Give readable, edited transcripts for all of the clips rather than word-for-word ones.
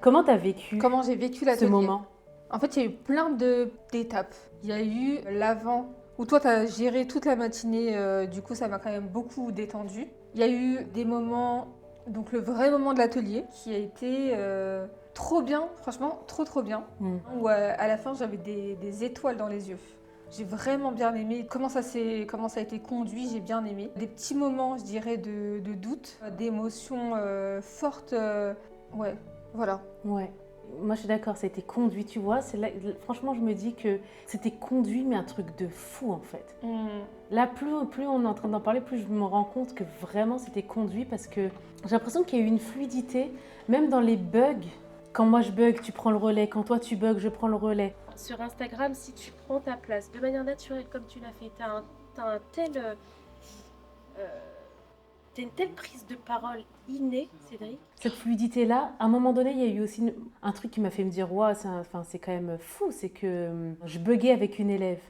Comment tu as vécu Comment j'ai vécu ce l'atelier? moment? En fait, il y a eu plein d'étapes. Il y a eu l'avant, où toi, tu as géré toute la matinée, du coup, ça m'a quand même beaucoup détendue. Il y a eu des moments, donc le vrai moment de l'atelier, qui a été trop bien, franchement, trop bien. Où à la fin, j'avais des étoiles dans les yeux. J'ai vraiment bien aimé comment ça a été conduit, j'ai bien aimé. Des petits moments, je dirais, de doute, d'émotions fortes. Ouais, voilà. Ouais. Moi, je suis d'accord, ça a été conduit, tu vois. Franchement, je me dis que c'était conduit, mais un truc de fou, en fait. Là, plus on est en train d'en parler, plus je me rends compte que vraiment, c'était conduit parce que j'ai l'impression qu'il y a eu une fluidité, même dans les bugs. Quand moi, je bug, tu prends le relais. Quand toi, tu bugs, je prends le relais. Sur Instagram, si tu prends ta place de manière naturelle comme tu l'as fait, t'as une telle prise de parole innée, Cédric. Cette fluidité-là, à un moment donné, il y a eu aussi un truc qui m'a fait me dire waouh, c'est quand même fou, c'est que je buguais avec une élève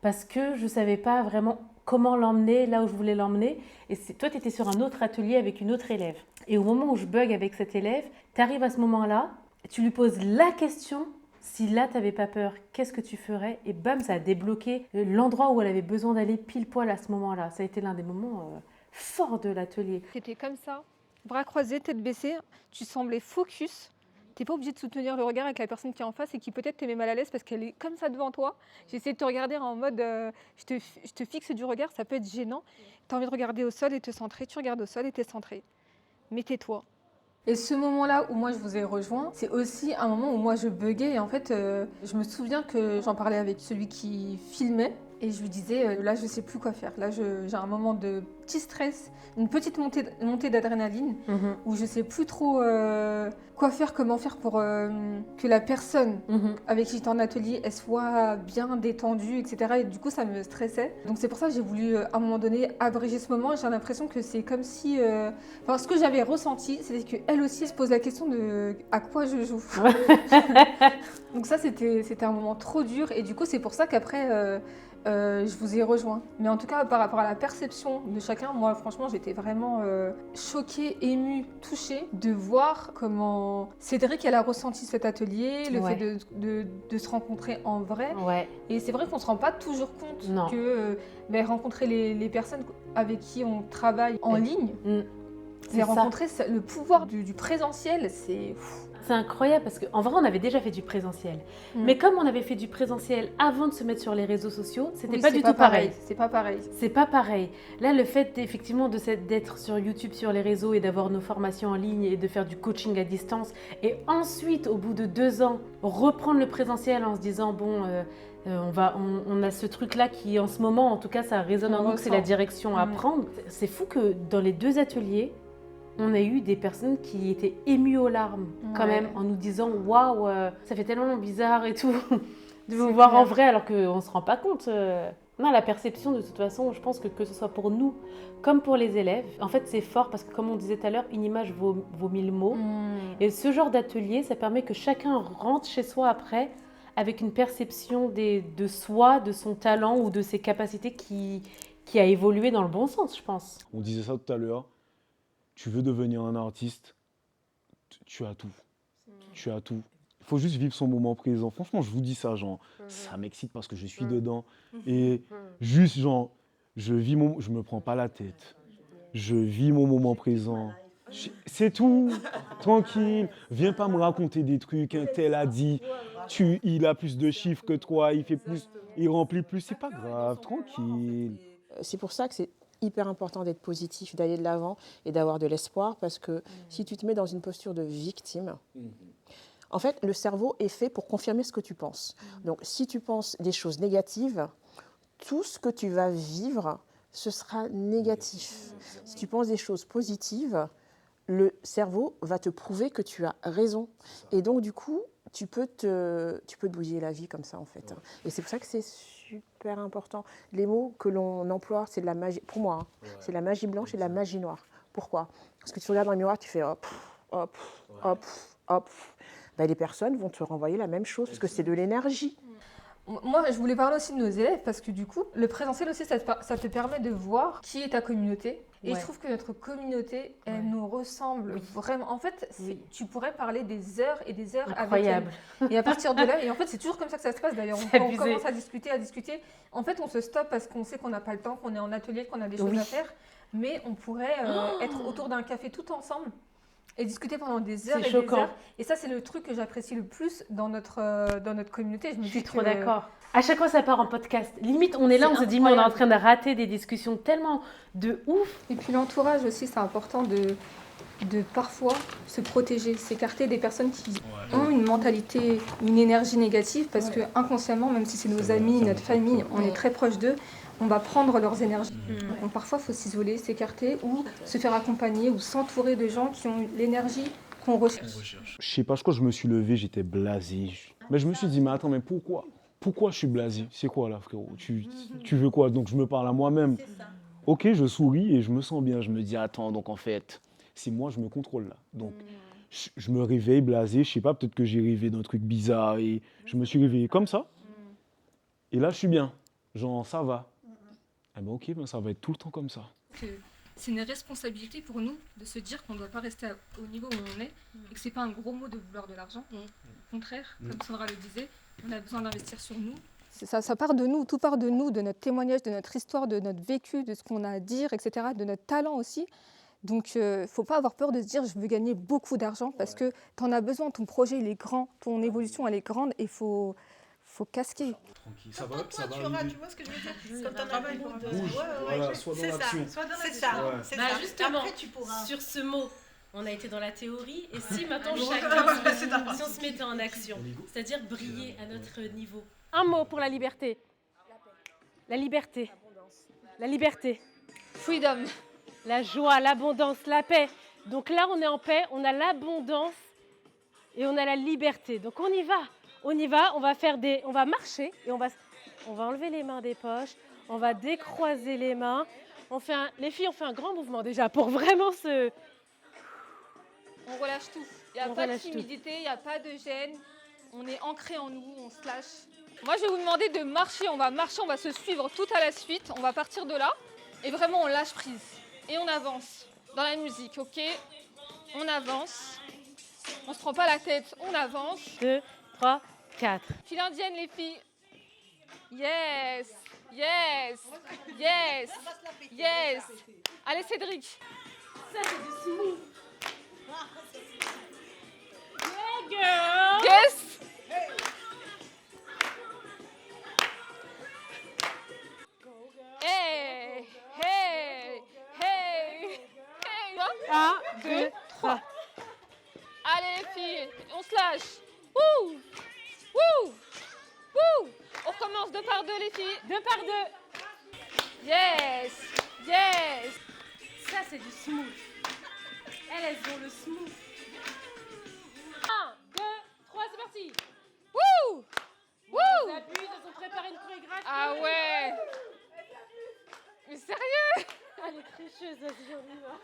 parce que je ne savais pas vraiment comment l'emmener là où je voulais l'emmener. Et toi, tu étais sur un autre atelier avec une autre élève. Et au moment où je bug avec cette élève, tu arrives à ce moment-là, tu lui poses la question. Si là, tu n'avais pas peur, qu'est-ce que tu ferais? Et bam, ça a débloqué l'endroit où elle avait besoin d'aller pile poil à ce moment-là. Ça a été l'un des moments forts de l'atelier. T'étais comme ça, bras croisés, tête baissée, tu semblais focus. T'es pas obligé de soutenir le regard avec la personne qui est en face et qui peut-être te met mal à l'aise parce qu'elle est comme ça devant toi. J'essaie de te regarder en mode je te fixe du regard, ça peut être gênant. T'as envie de regarder au sol et te centrer, tu regardes au sol et t'es centré. Mais tais-toi. Et ce moment-là où moi je vous ai rejoint, c'est aussi un moment où moi je buguais et en fait je me souviens que j'en parlais avec celui qui filmait et je lui disais là je sais plus quoi faire, là j'ai un moment de petit stress, une petite montée d'adrénaline où je sais plus trop quoi faire, comment faire pour que la personne avec qui j'étais en atelier elle soit bien détendue, etc. Et du coup ça me stressait. Donc c'est pour ça que j'ai voulu à un moment donné abréger ce moment et j'ai l'impression que c'est comme si... Enfin, ce que j'avais ressenti, c'est qu'elle aussi se pose la question de à quoi je joue. Donc ça, c'était un moment trop dur. Et du coup, c'est pour ça qu'après, je vous ai rejoint. Mais en tout cas, par rapport à la perception de chacun, moi, franchement, j'étais vraiment choquée, émue, touchée de voir comment Cédric, elle a ressenti cet atelier, le fait de se rencontrer en vrai. Ouais. Et c'est vrai qu'on ne se rend pas toujours compte Non. que rencontrer les personnes avec qui on travaille en ligne, C'est ça. rencontrer le pouvoir du présentiel, c'est... C'est incroyable parce qu'en vrai, on avait déjà fait du présentiel. Mais comme on avait fait du présentiel avant de se mettre sur les réseaux sociaux, c'était pas du tout pareil. C'est pas pareil. C'est pas pareil. Là, le fait effectivement d'être sur YouTube, sur les réseaux et d'avoir nos formations en ligne et de faire du coaching à distance et ensuite, au bout de 2 ans, reprendre le présentiel en se disant bon, on a ce truc-là qui, en ce moment, en tout cas, ça résonne en nous que c'est la direction à prendre. C'est fou que dans les 2 ateliers, on a eu des personnes qui étaient émues aux larmes quand même en nous disant waouh, ça fait tellement bizarre et tout de vous voir en vrai alors qu'on ne se rend pas compte. Non, la perception de toute façon, je pense que ce soit pour nous comme pour les élèves, en fait c'est fort parce que comme on disait tout à l'heure, une image vaut 1000 mots. Et ce genre d'atelier, ça permet que chacun rentre chez soi après avec une perception de soi, de son talent ou de ses capacités qui a évolué dans le bon sens, je pense. On disait ça tout à l'heure. Tu veux devenir un artiste, tu as tout. Tu as tout. Il faut juste vivre son moment présent. Franchement, je vous dis ça, genre, ça m'excite parce que je suis dedans. Et juste, genre, je me prends pas la tête. Je vis mon moment présent. C'est tout. Tranquille. Viens pas me raconter des trucs. Un tel a dit, il a plus de chiffres que toi, il fait plus, il remplit plus. C'est pas grave. Tranquille. C'est pour ça que c'est hyper important d'être positif, d'aller de l'avant et d'avoir de l'espoir parce que si tu te mets dans une posture de victime, en fait, le cerveau est fait pour confirmer ce que tu penses. Donc, si tu penses des choses négatives, tout ce que tu vas vivre, ce sera négatif. Si tu penses des choses positives, le cerveau va te prouver que tu as raison. Et donc, du coup, tu peux te bouger la vie comme ça, en fait. Et c'est pour ça que c'est super important. Les mots que l'on emploie, c'est de la magie. Pour moi, c'est la magie blanche et la magie noire. Pourquoi? Parce que tu regardes dans le miroir, tu fais hop, hop, hop, hop. Ben, les personnes vont te renvoyer la même chose parce que c'est de l'énergie. Moi, je voulais parler aussi de nos élèves parce que du coup, le présentiel aussi, ça te permet de voir qui est ta communauté. Et Ouais. je trouve que notre communauté, elle Ouais. nous ressemble Oui. vraiment. En fait, Oui. tu pourrais parler des heures et des heures Incroyable. avec elle. Et à partir de là, et en fait, c'est toujours comme ça que ça se passe d'ailleurs. C'est Quand on abusé. commence à discuter, en fait, on se stoppe parce qu'on sait qu'on n'a pas le temps, qu'on est en atelier, qu'on a des choses Oui. à faire. Mais on pourrait être autour d'un café tout ensemble et discuter pendant des heures C'est et choquant. des heures. Et ça, c'est le truc que j'apprécie le plus dans notre communauté. Je me Je suis dis trop que- d'accord. À chaque fois, ça part en podcast. Limite, on est là, C'est on se dit, mais on est en incroyable. train de rater des discussions tellement de ouf. Et puis l'entourage aussi, c'est important de parfois se protéger, s'écarter des personnes qui ont une mentalité, une énergie négative, parce que inconsciemment, même si c'est nos amis, notre famille, on est très proche d'eux, on va prendre leurs énergies. Donc parfois, il faut s'isoler, s'écarter ou se faire accompagner ou s'entourer de gens qui ont l'énergie qu'on recherche. Je sais pas, je crois que je me suis levé, j'étais blasé. Mais je me suis dit, mais attends, mais pourquoi? Pourquoi je suis blasé? C'est quoi là, frérot? Tu veux quoi? Donc je me parle à moi-même. Ok, je souris et je me sens bien. Je me dis, attends, donc en fait, c'est moi, je me contrôle là. Donc je me réveille blasé, je sais pas, peut-être que j'ai rêvé d'un truc bizarre et je me suis réveillé comme ça. Et là, je suis bien. Genre, ça va. Eh ben ok, ben ça va être tout le temps comme ça. C'est une responsabilité pour nous de se dire qu'on ne doit pas rester au niveau où on est et que c'est pas un gros mot de vouloir de l'argent. Au contraire, comme Sandra le disait, on a besoin d'investir sur nous. Ça part de nous, tout part de nous, de notre témoignage, de notre histoire, de notre vécu, de ce qu'on a à dire, etc., de notre talent aussi. Donc, il ne faut pas avoir peur de se dire je veux gagner beaucoup d'argent parce que tu en as besoin, ton projet il est grand, ton évolution elle est grande et il faut casquer. Tranquille, Tu vois ce que je veux dire? Quand t'en as beaucoup de... Bouge, voilà, sois dans l'action. C'est ça, Ouais. c'est Bah ça. justement, Après, tu pourras... sur ce mot, on a été dans la théorie, et si maintenant Ouais, chacun, si on se mettait en action, c'est-à-dire briller à notre niveau. Un mot pour la liberté. La liberté. La liberté. Freedom. La joie, l'abondance, la paix. Donc là, on est en paix, on a l'abondance et on a la liberté. Donc on y va. On y va, on va marcher et on va enlever les mains des poches, on va décroiser les mains. Les filles, on fait un grand mouvement déjà pour vraiment se... On relâche tout. Il n'y a On pas de relâche tout. timidité, il n'y a pas de gêne. On est ancré en nous, on se lâche. Moi, je vais vous demander de marcher, on va se suivre tout à la suite. On va partir de là et vraiment on lâche prise. Et on avance dans la musique, ok? On avance. On se prend pas la tête, on avance. 2, 3, 4. File indienne, les filles. Yes, yes, yes, yes. Allez, Cédric. Ça, c'est du smooth. Yes. Hey, hey, hey, hey. 1, 2, 3. Allez, les filles, on se lâche. Wouh, wouh, wouh. On recommence 2 par 2, les filles. 2 par 2. Yes, yes. Ça, c'est du smooth. Elles ont le smooth. 1, 2, 3, c'est parti. Wouh, wouh. On appuie, ils ont préparé une chorégraphie. Ah ouais. Mais sérieux? Elle est tricheuse, vas-y, on y va.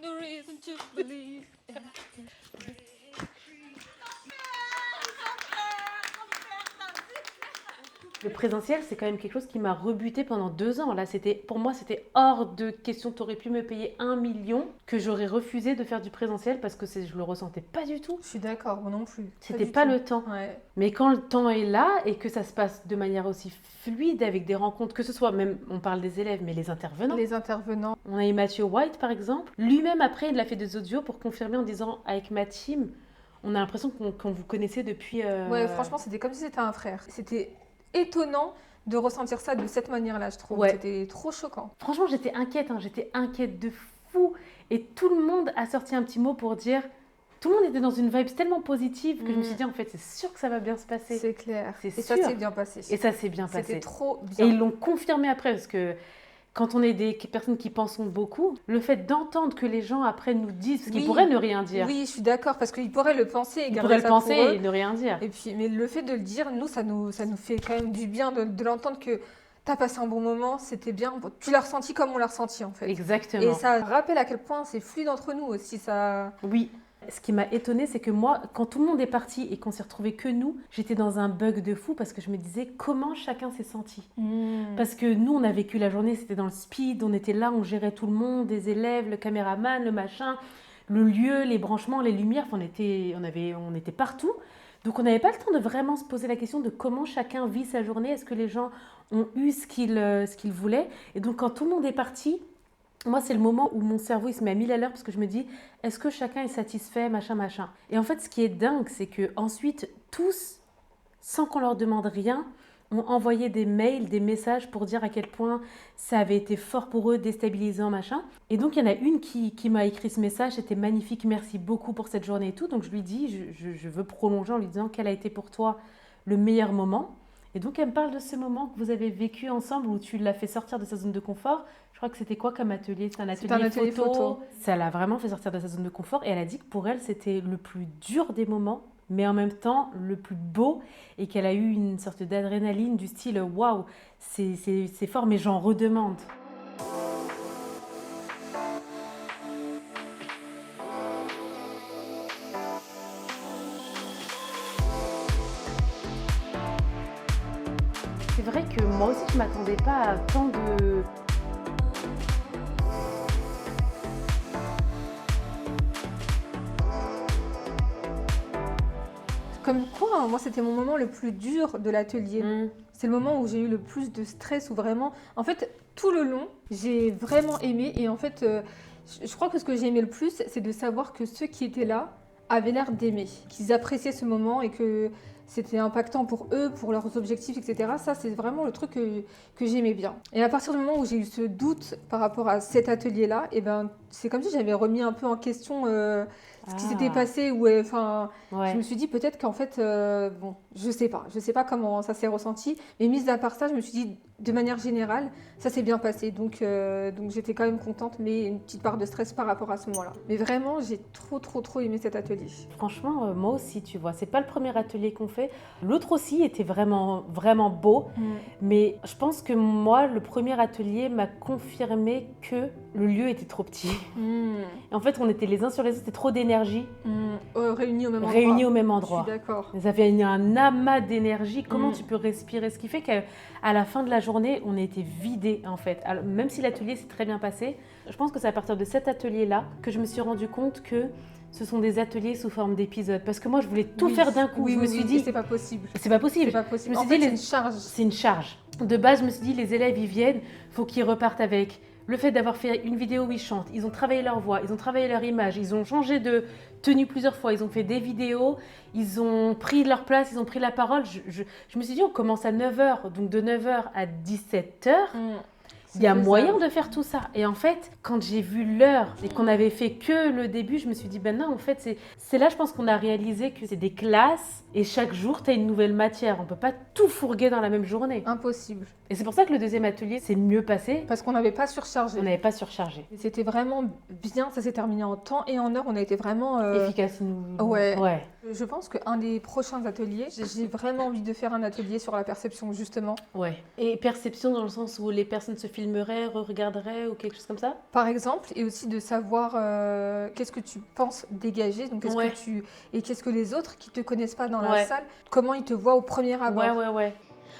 No reason to believe. Le présentiel, c'est quand même quelque chose qui m'a rebuté pendant 2 ans. Là, pour moi, c'était hors de question. Tu aurais pu me payer 1 million que j'aurais refusé de faire du présentiel parce que je le ressentais pas du tout. Je suis d'accord, moi non plus. C'était pas le temps. Ouais. Mais quand le temps est là et que ça se passe de manière aussi fluide avec des rencontres, que ce soit même, on parle des élèves, mais les intervenants. Les intervenants. On a eu Mathieu White, par exemple. Lui-même, après, il a fait des audios pour confirmer en disant, avec ma team, on a l'impression qu'on vous connaissait depuis... Ouais, franchement, c'était comme si c'était un frère. C'était étonnant de ressentir ça de cette manière-là, je trouve. Ouais. C'était trop choquant. Franchement, j'étais inquiète, j'étais inquiète de fou. Et tout le monde a sorti un petit mot pour dire... Tout le monde était dans une vibe tellement positive que je me suis dit, en fait, c'est sûr que ça va bien se passer. C'est clair. C'est Et ça sûr. s'est bien passé. Et ça s'est bien passé. C'était trop Et bien. ils l'ont confirmé après, parce que quand on est des personnes qui pensent beaucoup, le fait d'entendre que les gens après nous disent, parce qu'ils Oui. pourraient ne rien dire. Oui, je suis d'accord, parce qu'ils pourraient le penser et Ils garder pourraient le ça penser pour eux. et ne rien dire. Et puis, mais le fait de le dire, nous, ça nous fait quand même du bien de l'entendre que t'as passé un bon moment, c'était bien. Tu l'as ressenti comme on l'a ressenti, en fait. Exactement. Et ça rappelle à quel point c'est fluide entre nous aussi. Ça... Oui. ce qui m'a étonnée, c'est que moi, quand tout le monde est parti et qu'on s'est retrouvés que nous, j'étais dans un bug de fou parce que je me disais comment chacun s'est senti. Parce que nous, on a vécu la journée, c'était dans le speed, on était là, on gérait tout le monde, des élèves, le caméraman, le machin, le lieu, les branchements, les lumières, enfin, on était partout. Donc on n'avait pas le temps de vraiment se poser la question de comment chacun vit sa journée, est-ce que les gens ont eu ce qu'ils voulaient. Et donc quand tout le monde est parti, moi c'est le moment où mon cerveau il se met à 1000 à l'heure parce que je me dis est-ce que chacun est satisfait, machin, machin. Et en fait ce qui est dingue, c'est que ensuite tous, sans qu'on leur demande rien, ont envoyé des mails, des messages pour dire à quel point ça avait été fort pour eux, déstabilisant, machin. Et donc, il y en a une qui m'a écrit ce message, c'était magnifique, merci beaucoup pour cette journée et tout. Donc, je lui dis, je veux prolonger en lui disant quel a été pour toi le meilleur moment. Et donc, elle me parle de ce moment que vous avez vécu ensemble où tu l'as fait sortir de sa zone de confort. Je crois que c'était quoi comme atelier? C'était un atelier photo. Ça l'a vraiment fait sortir de sa zone de confort. Et elle a dit que pour elle, c'était le plus dur des moments, mais en même temps le plus beau, et qu'elle a eu une sorte d'adrénaline du style « Waouh, c'est fort, mais j'en redemande ». C'est vrai que moi aussi, je ne m'attendais pas à tant de... Comme quoi, moi, c'était mon moment le plus dur de l'atelier. C'est le moment où j'ai eu le plus de stress, où vraiment... En fait, tout le long, j'ai vraiment aimé. Et en fait, je crois que ce que j'ai aimé le plus, c'est de savoir que ceux qui étaient là avaient l'air d'aimer, qu'ils appréciaient ce moment et que c'était impactant pour eux, pour leurs objectifs, etc. Ça, c'est vraiment le truc que j'aimais bien. Et à partir du moment où j'ai eu ce doute par rapport à cet atelier-là, et ben, c'est comme si j'avais remis un peu en question ce qui s'était passé. Je me suis dit peut-être qu'en fait, bon, je sais pas comment ça s'est ressenti. Mais mis à part ça, je me suis dit de manière générale, ça s'est bien passé. Donc j'étais quand même contente, mais une petite part de stress par rapport à ce moment-là. Mais vraiment, j'ai trop aimé cet atelier. Franchement, moi aussi, tu vois, c'est pas le premier atelier qu'on fait. L'autre aussi était vraiment beau. Mais je pense que moi, le premier atelier m'a confirmé que le lieu était trop petit. Et en fait, on était les uns sur les autres, c'était trop d'énergie. Réunis au même endroit. Je suis d'accord. Ça fait un amas d'énergie. Comment tu peux respirer? Ce qui fait qu'à la fin de la journée, on était vidés en fait. Alors, même si l'atelier s'est très bien passé, je pense que c'est à partir de cet atelier-là que je me suis rendu compte que ce sont des ateliers sous forme d'épisodes. Parce que moi, je voulais tout faire d'un coup. Je me suis dit, c'est pas possible. C'est pas possible. Je me suis suis dit, dit, c'est une charge. C'est une charge. De base, je me suis dit, les élèves, ils viennent, faut qu'ils repartent avec le fait d'avoir fait une vidéo où ils chantent, ils ont travaillé leur voix, ils ont travaillé leur image, ils ont changé de tenue plusieurs fois, ils ont fait des vidéos, ils ont pris leur place, ils ont pris la parole. Je me suis dit, on commence à 9h, donc de 9h à 17h. Il y a moyen de faire tout ça. Et en fait, quand j'ai vu l'heure et qu'on avait fait que le début, je me suis dit, ben non, en fait, c'est là, je pense qu'on a réalisé que c'est des classes et chaque jour, tu as une nouvelle matière. On ne peut pas tout fourguer dans la même journée. Impossible. Et c'est pour ça que le deuxième atelier s'est mieux passé. Parce qu'on n'avait pas surchargé. On n'avait pas surchargé. C'était vraiment bien, ça s'est terminé en temps et en heure. On a été vraiment... efficace. Ouais. Ouais. Je pense qu'un des prochains ateliers, j'ai vraiment envie de faire un atelier sur la perception, justement. Ouais. Et perception dans le sens où les personnes se filmeraient, regarderaient ou quelque chose comme ça? Par exemple, et aussi de savoir qu'est-ce que tu penses dégager, donc qu'est-ce que les autres qui ne te connaissent pas dans la salle, comment ils te voient au premier abord. Ouais.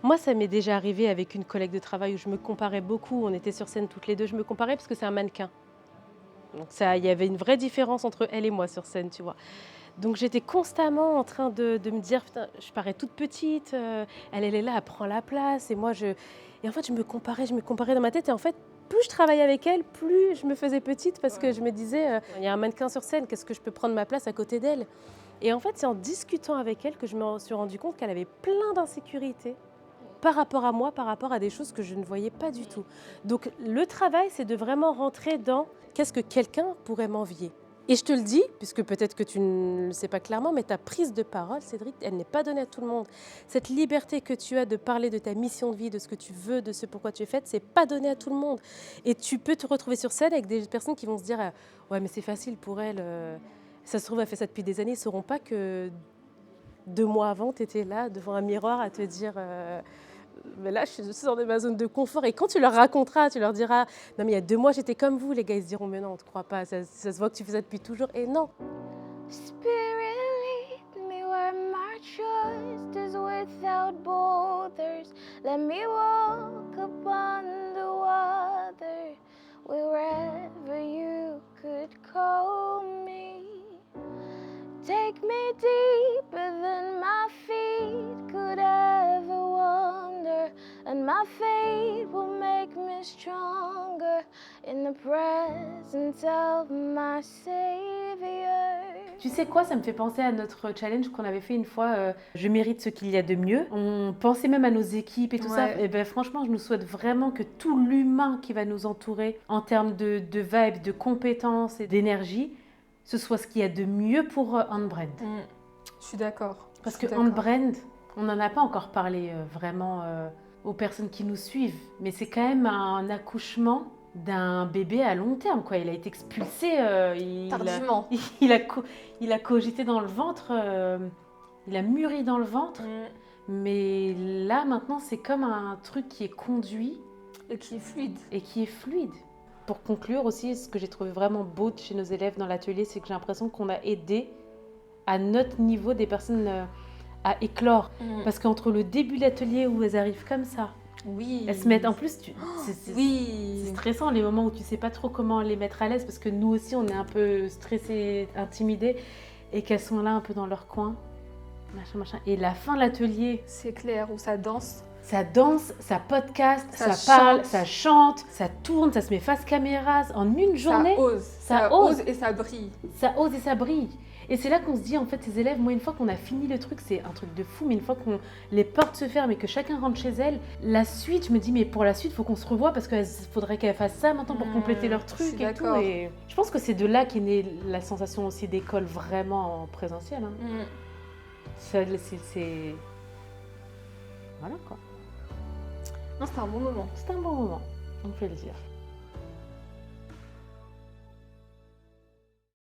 Moi, ça m'est déjà arrivé avec une collègue de travail où je me comparais beaucoup. On était sur scène toutes les deux. Je me comparais parce que c'est un mannequin. Donc il y avait une vraie différence entre elle et moi sur scène, tu vois. Donc j'étais constamment en train de me dire, putain, je parais toute petite, elle est là, elle prend la place. Et moi, et en fait, je me comparais dans ma tête. Et en fait, plus je travaillais avec elle, plus je me faisais petite parce que je me disais, il y a un mannequin sur scène, qu'est-ce que je peux prendre ma place à côté d'elle? Et en fait, c'est en discutant avec elle que je me suis rendu compte qu'elle avait plein d'insécurités par rapport à moi, par rapport à des choses que je ne voyais pas du tout. Donc le travail, c'est de vraiment rentrer dans qu'est-ce que quelqu'un pourrait m'envier. Et je te le dis, puisque peut-être que tu ne le sais pas clairement, mais ta prise de parole, Cédric, elle n'est pas donnée à tout le monde. Cette liberté que tu as de parler de ta mission de vie, de ce que tu veux, de ce pourquoi tu es faite, c'est pas donné à tout le monde. Et tu peux te retrouver sur scène avec des personnes qui vont se dire « Ouais, mais c'est facile pour elle. Ça se trouve, elle fait ça depuis des années. » Ils ne sauront pas que 2 mois avant, tu étais là devant un miroir à te dire mais là, je suis dans ma zone de confort. Et quand tu leur raconteras, tu leur diras non, mais il y a 2 mois, j'étais comme vous. Les gars, ils se diront mais non, on ne te croit pas. Ça se voit que tu fais ça depuis toujours. Et non, Spirit, lead me where my trust is without borders. Let me walk upon the water wherever you could call me. Take me deeper than my feet could ever wander, and my faith will make me stronger in the presence of my Savior. Tu sais quoi, ça me fait penser à notre challenge qu'on avait fait une fois, je mérite ce qu'il y a de mieux. On pensait même à nos équipes et tout ça. Et ben franchement, je nous souhaite vraiment que tout l'humain qui va nous entourer en termes de vibes, de compétences et d'énergie, ce soit ce qu'il y a de mieux pour On-Brand. Je suis d'accord. Parce que On-Brand, on n'en a pas encore parlé vraiment aux personnes qui nous suivent, mais c'est quand même un accouchement d'un bébé à long terme, quoi. Il a été expulsé, Tardivement. il a cogité dans le ventre, il a mûri dans le ventre, mais là maintenant c'est comme un truc qui est conduit Et qui est fluide. Pour conclure aussi, ce que j'ai trouvé vraiment beau chez nos élèves dans l'atelier, c'est que j'ai l'impression qu'on a aidé à notre niveau des personnes à éclore. Parce qu'entre le début de l'atelier où elles arrivent comme ça, Oui. elles se mettent en plus, Oui. c'est stressant les moments où tu sais pas trop comment les mettre à l'aise parce que nous aussi on est un peu stressés, intimidés et qu'elles sont là un peu dans leur coin, machin. Et la fin de l'atelier, C'est clair, où ça danse. ça danse, ça podcast, Ça ça parle, chante. ça chante, ça tourne, ça se met face caméra en une journée. Ça ose et ça brille. Ça ose et ça brille. Et c'est là qu'on se dit, en fait, ces élèves, moi, une fois qu'on a fini le truc, c'est un truc de fou, mais une fois que les portes se ferment et que chacun rentre chez elle, la suite, je me dis, mais pour la suite, il faut qu'on se revoie parce qu'il faudrait qu'elles fassent ça maintenant pour compléter leur je truc suis et tout. d'accord. Et je pense que c'est de là qu'est née la sensation aussi d'école vraiment en présentiel. Hein. C'est... Voilà, quoi. Non, c'était un bon moment. C'était un bon moment, on peut le dire.